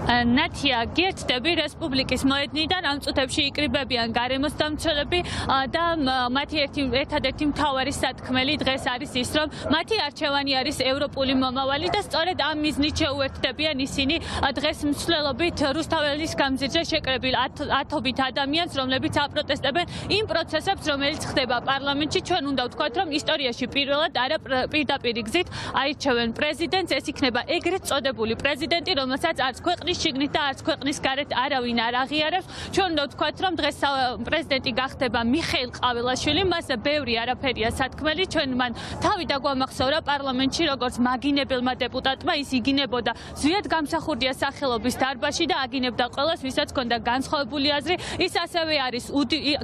ნათია გიერთდები რესპუბლიკის მოედნიდან ამ წუთებში იკრიბებიან გარემოს დამცველები და მათი ერთადერთი მთავარი სათქმელი დღეს არის ის, რომ მათი არჩევანი არის ევროპული მომავალი და სწორედ ამ მიზნით შეუერთდებიან ისინი დღეს მსვლელობით რუსთაველის გამზირზე შეკრებილ ათობით ადამიანს, რომლებიც აპროტესტებენ იმ პროცესებს, რომელიც ხდება პარლამენტში. ჩვენ უნდა ვთქვათ, რომ ისტორიაში პირველად არა პირდაპირ გზით აირჩევენ პრეზიდენტს, ეს იქნება ეგრეთ წოდებული პრეზიდენტი, რომელსაც არც ქვეყნის შიგნით და არც ქვეყნის გარეთ არავინ არ აღიარებს. ჩვენ უნდა ვთქვათ, რომ დღეს პრეზიდენტი გახდება მიხეილ ყაველაშვილი, მას ბევრი არაფერია სათქმელი. ჩვენ მან თავი დაგვამახსოვრა პარლამენტში, როგორც მაგინებელმა დეპუტატმა, ის იგინებოდა ზვიად გამსახურდია სახელობის დარბაზში და აგინებდა ყველას, ვისაც ჰქონდა განსხვავებული აზრი. ის ასევე არის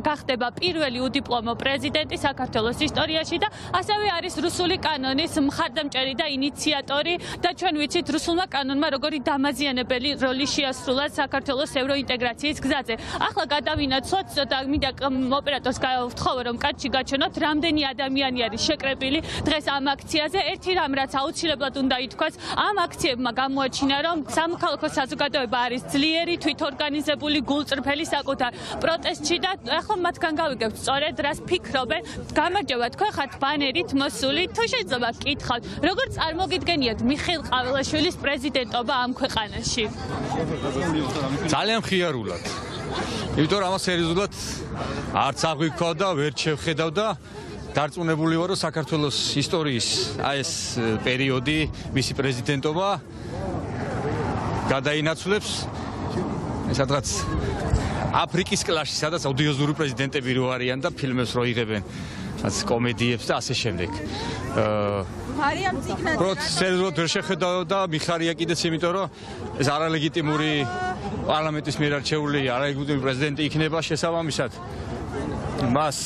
გახდება პირველი უდიპლომო პრეზიდენტი საქართველოს ისტორიაში და ასევე არის რუსული კანონის მხარდამჭერი და ინიციატორი და ჩვენ ვიცით რუსულმა კანონმა როგორი დამაზიანებელი როლი შეასრულა საქართველოს ევროინტეგრაციის გზაზე. ახლა გადავინაცვლოთ და მინდა ოპერატორს გავთხოვო, რომ კადრში გაჩვენოთ, რამდენი ადამიანი არის შეკრებილი დღეს ამ აქციაზე. ერთი რამ, რაც აუცილებლად უნდა ითქვას, ამ აქციებმა გამოაჩინა, რომ სამოქალაქო საზოგადოება არის ძლიერი, თვითორგანიზებული, გულწრფელი საკუთარ პროტესტში და ახლა მათგან გავიგებთ სწორედ რას ფიქრობენ. გამარჯობა, თქვენ ხართ ბანერით მოსული, თუ შეიძლება გკითხავთ, როგორ წარმოგიდგენიათ მიხეილ ყაველაშვილის პრეზიდენტობა ამ ქვეყანაში? ძალიან მხიარულად. იმიტომ რომ ამას სერიოზულად არც აღვიქვა და ვერ შევხედავ და დარწმუნებული ვარ, რომ საქართველოს ისტორიის ეს პერიოდი, მისი პრეზიდენტობა გადაინაცვლებს სადღაც აფრიკის კლასში, სადაც ოდიოზური პრეზიდენტები რო არიან და ფილმებს რო იღებენ, რაც კომედიებს და ასე შემდეგ. სერიოზულად ვერ შეხედავ და მიხარია კიდეც, იმიტომ რომ ეს არალეგიტიმური პარლამენტის მიერ არჩეული არალეგიტიმური პრეზიდენტი იქნება შესაბამისად. მას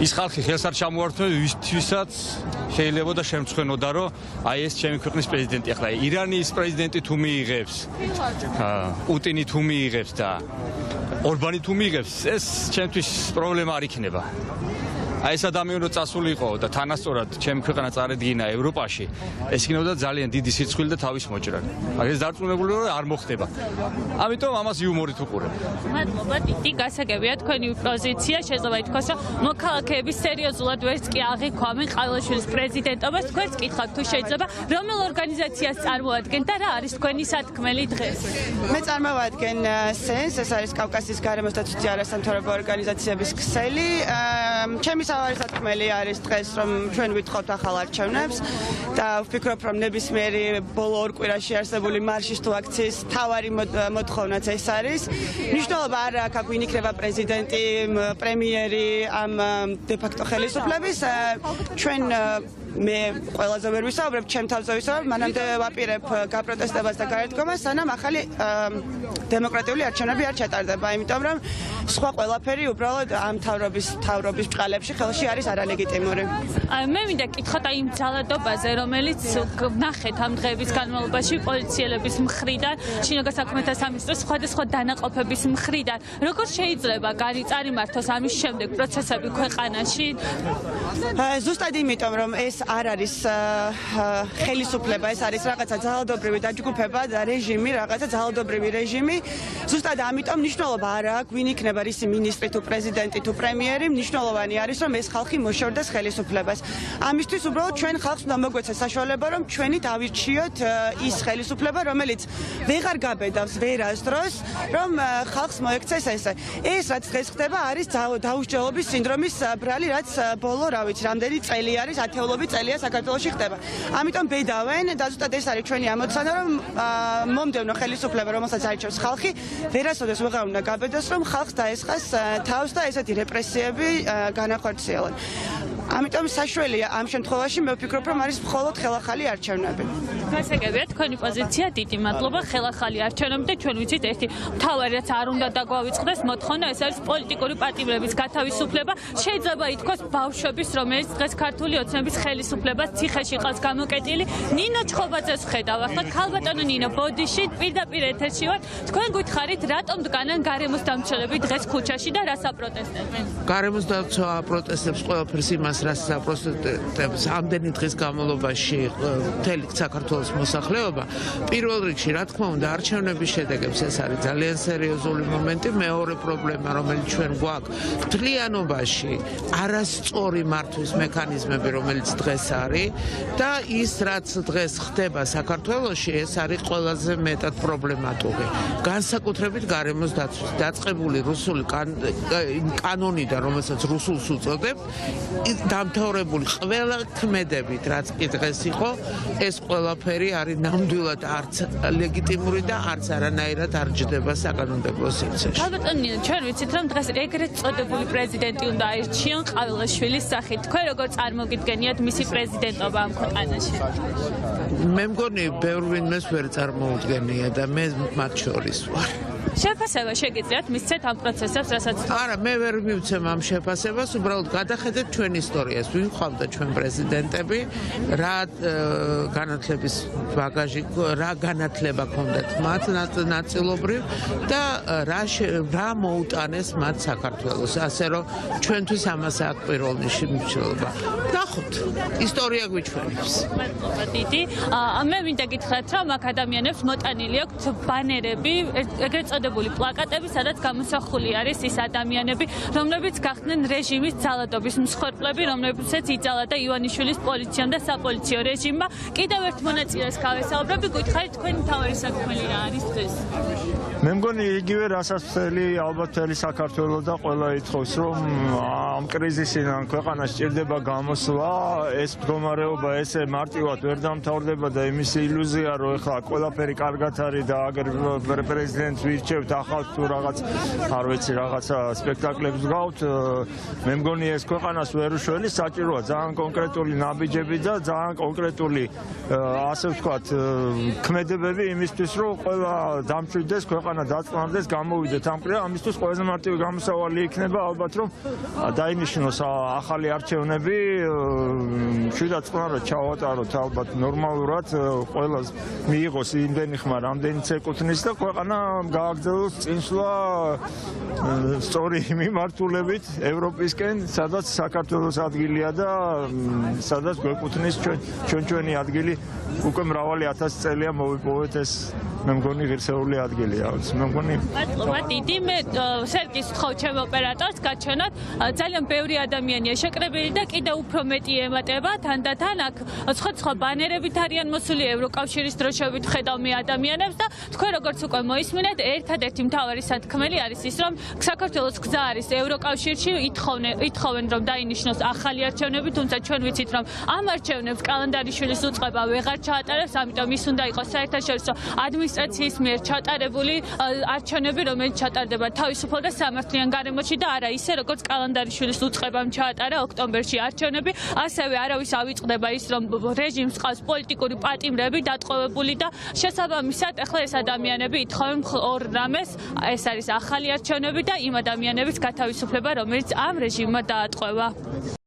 ის ხალხი ხელს არ ჩამოართმევს, ვისაც შეიძლება და შემცხვენოდა, რომ აი ეს ჩემი ქვეყნის პრეზიდენტი. ახლა ირანის პრეზიდენტი თუ მიიღებს, პუტინი თუ მიიღებს და ორბანი თუ მიიღებს, ეს ჩემთვის პრობლემა არ იქნება. აი ეს ადამიანი რო წასულიყო და თანასწორად ჩემი ქვეყანა წარედგინა ევროპაში, ეს იქნებოდა ძალიან დიდი სიცხვილე და თავის მოჭრა. ეს დარწმუნებული ვარ, არ მოხდება. ამიტომ ამას იუმორით უყურებ. მადლობა, დიდი გასაგებია თქვენი პოზიცია. შეიძლება ითქვას, რომ მოქალაქეები სერიოზულად ვერც კი აღიქვამენ ყაველაშვილის პრეზიდენტობას. თქვენს კითხავთ, თუ შეიძლება, რომელ ორგანიზაციას წარმოადგენთ და რა არის თქვენი სათქმელი დღეს? მე წარმოვადგენ სენს, ეს არის კავკასიის გარემოს და თვითი არასამთავრობო ორგანიზაციების ქსელი. ჩემი სავარი სათქმელი არის დღეს, რომ ჩვენ ვითხოვთ ახალ არჩევნებს და ვფიქრობ, რომ ნებისმიერი ბოლო ორ კვირაში არსებული მარშის თუ აქციის მთავარი მოთხოვნაც ეს არის. მნიშვნელობა არ აქვს, ვინ იქნება პრეზიდენტი, პრემიერი, ამ დე-ფაქტო ხელისუფლების. ჩვენ მე ყველაზე ვერ ვისაუბრებ, ჩემ თავზე ვისაუბრებ, მანამდე ვაპირებ გაპროტესტებას და გარეთქმას, სანამ ახალი დემოკრატიული არჩევნები არ ჩატარდება, იმიტომ რომ სხვა ყველაფერი უბრალოდ ამ თავრობის ბჭყალებში ხელში არის არალეგიტიმური. მე მინდა გკითხოთ აი იმ ძალადობაზე, რომელიც ნახეთ ამ დღეების განმავლობაში პოლიციელების მხრიდან, შინაგან საქმეთა სამინისტროს სხვადასხვა დანაყოფების მხრიდან. როგორ შეიძლება წარიმართოს ამის შემდეგ პროცესები ქვეყანაში? ზუსტად იმიტომ, რომ ეს არ არის ხელისუფლება, ეს არის რაღაცა ძალადობრივი დაჯგუფება და რეჟიმი, რაღაცა ძალადობრივი რეჟიმი. ზუსტად ამიტომ მნიშვნელობა არ აქვს, ვინ იქნება რისი მინისტრი თუ პრეზიდენტი თუ პრემიერი, მნიშვნელოვანი არის, რომ ეს ხალხი მოშორდეს ხელისუფლებას. ამისთვის უბრალოდ ჩვენ ხალხს უნდა მოგვეცეს საშუალება, რომ ჩვენი დავირჩიოთ ის ხელისუფლება, რომელიც ვეღარ გაბედავს ვერასდროს, რომ ხალხს მოექცეს ესე. ეს რაც დღეს ხდება, არის დაუსჯელობის სინდრომის ბრალი, რაც ბოლო, რა ვიცი, რამდენი წელი არის, ათეულობით წელია საქართველოში ხდება. ამიტომ ბედავენ და ზუსტად ეს არის ჩვენი ამოცანა, რომ მომდევნო ხელისუფლება, რომელსაც არჩევს ხალხი, ვერასოდეს ვეღარ უნდა გაბედოს, რომ ხალხს დაესხას თავს და ესეთი რეპრესიები განახორციელონ. ამიტომ საშუალია ამ შემთხვევაში მე ვფიქრობ, რომ არის მხოლოდ ხელახალი არჩევნები. გასაგებია თქვენი პოზიცია, დიდი მადლობა. ხელახალი არჩევნები და ჩვენ ვიცით ერთი მთავარი რაც არ უნდა დაგვავიწყდეს მოთხოვნა, ეს არის პოლიტიკური პატიმრების გათავისუფლება. შეიძლება ითქვას ბავშვების, რომელიც დღეს ქართული ოცნების ხელისუფლებას ციხეში ყავს გამოკეტილი. ნინო ჩხობაძეს ხედავ. ახლა ქალბატონო ნინო, ბოდიში პირდაპირ ეთერში ვარ. თქვენ გითხარით, რატომ დგანან გარემოს დამცველები დღეს ქუჩაში და რას აპროტესტებენ? გარემოს დამცველი აპროტესტებს ყველაფერს იმას, რაც აპროტესტებს ამდენი დღის განმავლობაში მთელი საქართველოს მოსახლეობა. პირველ რიგში, რა თქმა უნდა, არჩევნების შედეგებს ეს არის ძალიან სერიოზული მომენტი. მეორე პრობლემა, რომელიც ჩვენ გვაქვს, მთლიანობაში არასწორი მართვის მექანიზმები, რომელიც დღეს არის და ის, რაც დღეს ხდება საქართველოში, ეს არის ყველაზე მეტად პრობლემატური. განსაკუთრებით გარემოს დაცვის დაწყებული რუსული კანონიდან, რომელსაც რუსულს უწოდებთ, დამთავრებული ყველა ქმედებით, რაც კი დღეს იყო, ეს ყველაფერი არის ნამდვილად არც ლეგიტიმური და არც არანაირად არ ჯდება საკანონმდებლო სივრცეში. ქალბატონო, ჩვენ ვიცით, რომ დღეს ეგრეთ წოდებული პრეზიდენტი უნდა აირჩიონ ყავილაშვილის სახით. თქვენ როგორ წარმოგიდგენიათ მისი პრეზიდენტობა ამ ქვეყანაში? მე მგონი, ბევრ ვინმეს ვერ წარმოუდგენია და მე მათ შორის ვარ. შეფასება შეგიძლიათ მისცეთ ამ პროცესებს, რასაც არა, მე ვერ მივცემ ამ შეფასებას, უბრალოდ გადახედეთ ჩვენ ისტორიას, ვინ ყავდა ჩვენ პრეზიდენტები, რა განათლების ბაგაჟი, რა განათლება ჰქონდათ მათ ნაწილობრივ და რა მოუტანეს მათ საქართველოს, ასე რომ ჩვენთვის ამას აქვს პირველ მნიშვნელობა. ნახოთ, ისტორია გვიჩვენებს. დიდი. მე მინდა გითხრათ, რომ აქ ადამიანებს მოტანილი აქვთ ბანერები, ეგრეთ წოდებული პლაკატები, სადაც გამოსახული არის ის ადამიანები, რომლებიც გახდნენ რეჟიმის ძალადობის მსხვერპლები, რომლებიცაც იძალა და ივანიშვილის პოლიციამ და საპოლიციო რეჟიმმა. კიდევ ერთ მონაწილეს გავესაუბრები, გითხარით, თქვენი მთავარი საქმელი რა არის დღეს? მე მგონი იგივე რასაც მთელი ალბათ მთელი საქართველოს და ყველა ითხოვს, რომ ამ კრიზისიდან ქვეყანა სჭირდება გამოსვლა, ეს მდგომარეობა ესე მარტივად ვერ დამთავრდება და იმის ილუზია, რომ ეხლა ყველაფერი კარგად არის და აგერ პრეზიდენტს ვირჩევთ ახალ თუ რაღაც არ ვიცი რაღაცა სპექტაკლებს გავთ, მე მგონი ეს ქვეყანას ვერ უშველის, საჭიროა ძალიან კონკრეტული ნაბიჯები და ძალიან კონკრეტული ასე ვთქვათ ქმედებები იმისთვის, რომ ყველა დამშვიდეს ქვეყანა დაწყნარდეს, გამოვიდეთ ამ კრიზისიდან. ამისთვის ყველაზე მარტივი გამოსავალი იქნება ალბათ, რომ დაინიშნოს ახალი არჩევნები, შვიდად წყნარად ჩავატაროთ ალბათ ნორმალურად, ყველას მიიღოს იმდენი ხმა, რამდენიც ეკუთვნის და ქვეყანა გააგრძელოს წინსვლა სწორი მიმართულებით ევროპისკენ, სადაც საქართველოს ადგილია და სადაც გვეკუთვნის ჩვენი ადგილი უკვე მრავალი 1000 წელია მოვიპოვეთ ეს მე მგონი ღირსეული ადგილია. მე მგონი დიდი მე სერგის ვთხოვ ჩემ ოპერატორს გაჩვენოთ ძალიან ბევრი ადამიანია შეკრებილი და კიდევ უფრო მეტი ემატება თანდათან აქ სხვა ბანერებით არიან მოსული ევროკავშირის დროშებით ხედავ მე ადამიანებს და თქვენ როგორც უკვე მოისმინეთ ერთადერთი მთავარი სათქმელი არის ის რომ საქართველოს გზა არის ევროკავშირში ითხოვენ რომ დაინიშნოს ახალი არჩევნები თუმცა ჩვენ ვიცით რომ ამ არჩევნებს კალენდარიშვილის უწყება ვეღარ ჩაატარებს ამიტომ ის უნდა იყოს საერთაშორისო ადმინისტრაციის მიერ ჩატარებული არჩევნები რომელიც ჩატარდება თავისუფალ და სამართლიან გარემოში და არა ისე როგორც კალენდარიშვილის უწყებამ ჩაატარა ოქტომბერში არჩევნები ასევე არავის ავიწყდება ის რომ რეჟიმს ყავს პოლიტიკური პატიმრები დატყვევებული და შესაბამისად ახლა ეს ადამიანები ითხოვენ ორ რამეს ეს არის ახალი არჩევნები და იმ ადამიანების გათავისუფლება რომელიც ამ რეჟიმმა დაატყვევა